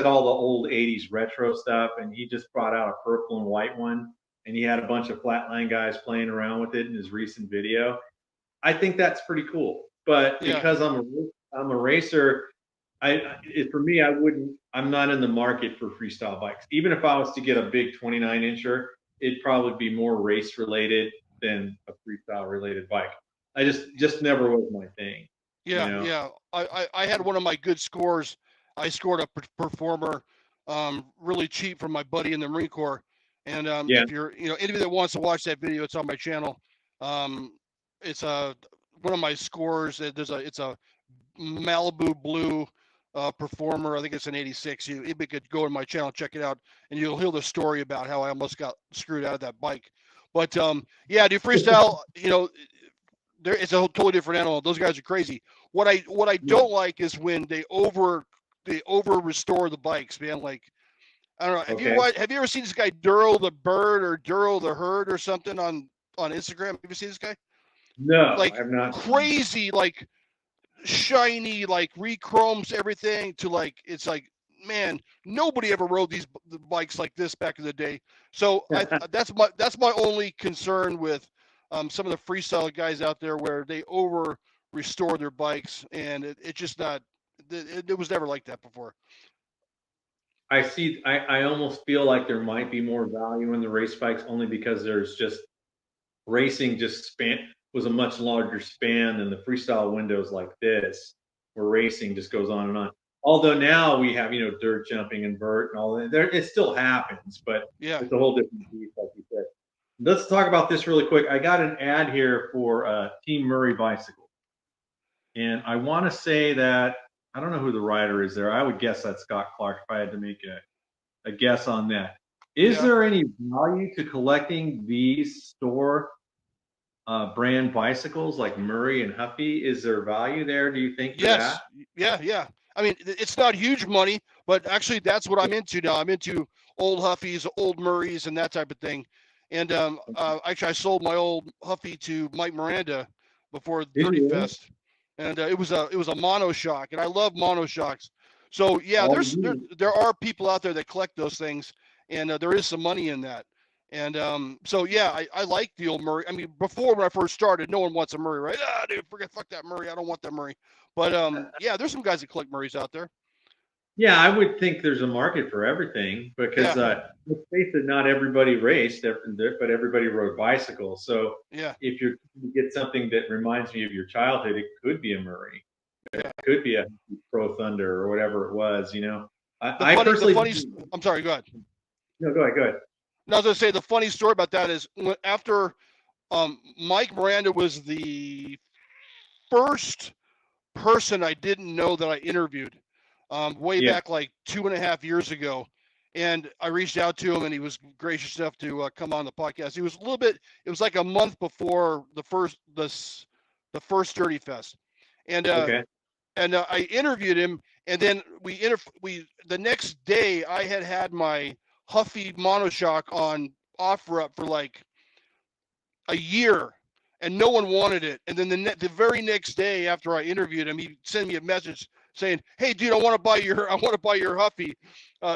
all the old 80s retro stuff, and he just brought out a purple and white one, and he had a bunch of flatline guys playing around with it in his recent video. I think that's pretty cool. But Yeah. because I'm a racer, for me, I'm not in the market for freestyle bikes. Even if I was to get a big 29 incher, it'd probably be more race related than a freestyle related bike. I just never was my thing, you Yeah, know. yeah. I had one of my good scores. I scored a performer really cheap from my buddy in the Marine Corps. And Yeah. if you're, anybody that wants to watch that video, it's on my channel. Um, it's one of my scores. It's a Malibu blue performer. I think it's an 86. You could go to my channel, check it out, and you'll hear the story about how I almost got screwed out of that bike. But yeah, dude, freestyle, it's a totally different animal. Those guys are crazy. What I don't like is when they over restore the bikes, man. Like, I don't know. Have you ever seen this guy Duro the Bird or Duro the Herd or something on Instagram? Have you seen this guy? No, Like I've not. crazy, like shiny, like re-chromes everything to like, it's like, man, nobody ever rode these bikes like this back in the day. So that's my only concern with some of the freestyle guys out there, where they over restore their bikes, and it's just not. It was never like that before. I see. I almost feel like there might be more value in the race bikes only because there's just racing was a much larger span than the freestyle windows like this, where racing just goes on and on. Although now we have, dirt jumping and vert and all that. It still happens, but Yeah. it's a whole different beast, like you said. Let's talk about this really quick. I got an ad here for Team Murray Bicycle, and I want to say that I don't know who the rider is there. I would guess that's Scott Clark if I had to make a guess on that. Is there any value to collecting these store brand bicycles like Murray and Huffy? Is there value there, do you think, for Yes. that? Yeah. I mean, it's not huge money, but actually that's what I'm into now. I'm into old Huffies, old Murrays, and that type of thing. And actually, I sold my old Huffy to Mike Miranda before Dirty Fest, and it was a monoshock, and I love monoshocks. So yeah, there are people out there that collect those things, and there is some money in that. And so yeah, I like the old Murray. I mean, before, when I first started, no one wants a Murray, right? Dude, fuck that Murray. I don't want that Murray. But yeah, there's some guys that collect Murrays out there. Yeah, I would think there's a market for everything because let's face it, not everybody raced, but everybody rode bicycles. So if you get something that reminds me of your childhood, it could be a Murray, it could be a Pro Thunder or whatever it was. I personally. I'm sorry. Go ahead. No, go ahead. Go ahead. No, I was going to say the funny story about that is after Mike Miranda was the first person I didn't know that I interviewed way back like 2.5 years ago. And I reached out to him, and he was gracious enough to come on the podcast. He was it was like a month before the first Dirty Fest. And I interviewed him, and then the next day I had my Huffy monoshock on offer up for like a year, and no one wanted it. And then the very next day after I interviewed him, he sent me a message saying, "Hey, dude, I want to buy your Huffy."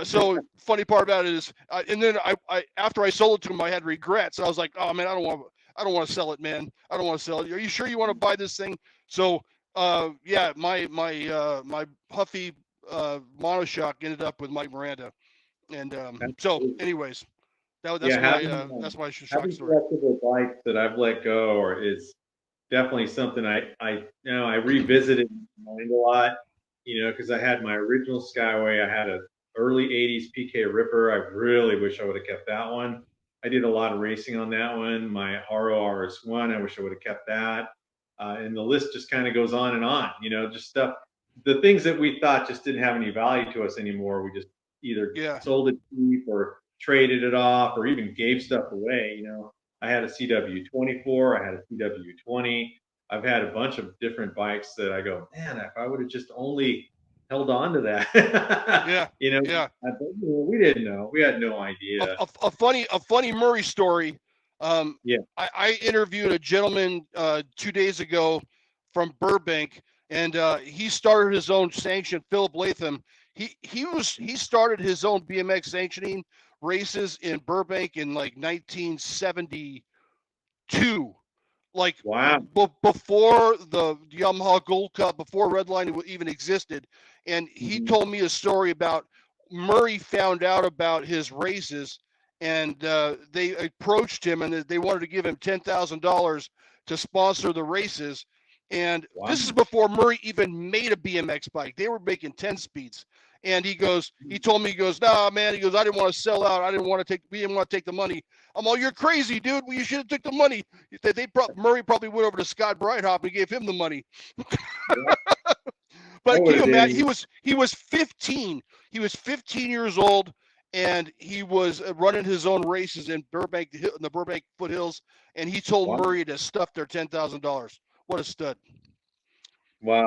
So funny part about it is, and then I after I sold it to him, I had regrets. I was like, "Oh man, I don't want to sell it, man. I don't want to sell it. Are you sure you want to buy this thing?" So yeah, my Huffy monoshock ended up with Mike Miranda. And so, anyways, that's my shock story. Collectible bikes that I've let go is definitely something I revisited my mind a lot. Because I had my original Skyway, I had an early '80s PK Ripper. I really wish I would have kept that one. I did a lot of racing on that one. My RO RS1, I wish I would have kept that. And the list just kind of goes on and on. Just stuff, the things that we thought just didn't have any value to us anymore. We just either sold it cheap or traded it off or even gave stuff away. I had a CW24, I had a CW20. I've had a bunch of different bikes that I go, man, if I would have just only held on to that. We didn't know. We had no idea. A funny Murray story. I interviewed a gentleman 2 days ago from Burbank, and he started his own sanction, Philip Latham. he started his own BMX sanctioning races in Burbank in like 1972, like Wow. before the Yamaha Gold Cup, before Redline even existed. And he told me a story about Murray found out about his races, and they approached him and they wanted to give him $10,000 to sponsor the races. And Wow. this is before Murray even made a BMX bike. They were making 10 speeds. And he told me, nah, man, I didn't want to sell out. We didn't want to take the money. I'm all, you're crazy, dude. Well, you should have took the money. Murray probably went over to Scott Breithaupt and gave him the money. But can you imagine? He was 15. He was 15 years old, and he was running his own races in the Burbank foothills. And he told Murray to stuff their $10,000. What a stud! Wow.